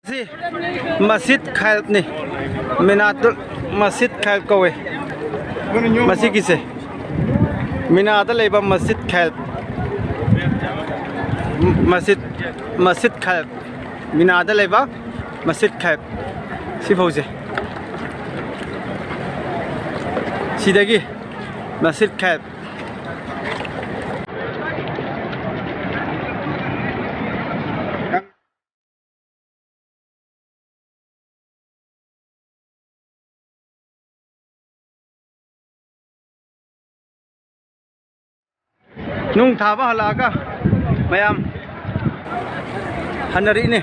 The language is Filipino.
Si Masjid Khalid ni Minatul Masjid Khalid kowe Masjid kise Minata leba Masjid Khalid Masjid Khalid Minata leba Masjid Khalid si fause sidagi Masjid Khalid nung thaba halaga mayam hanari ne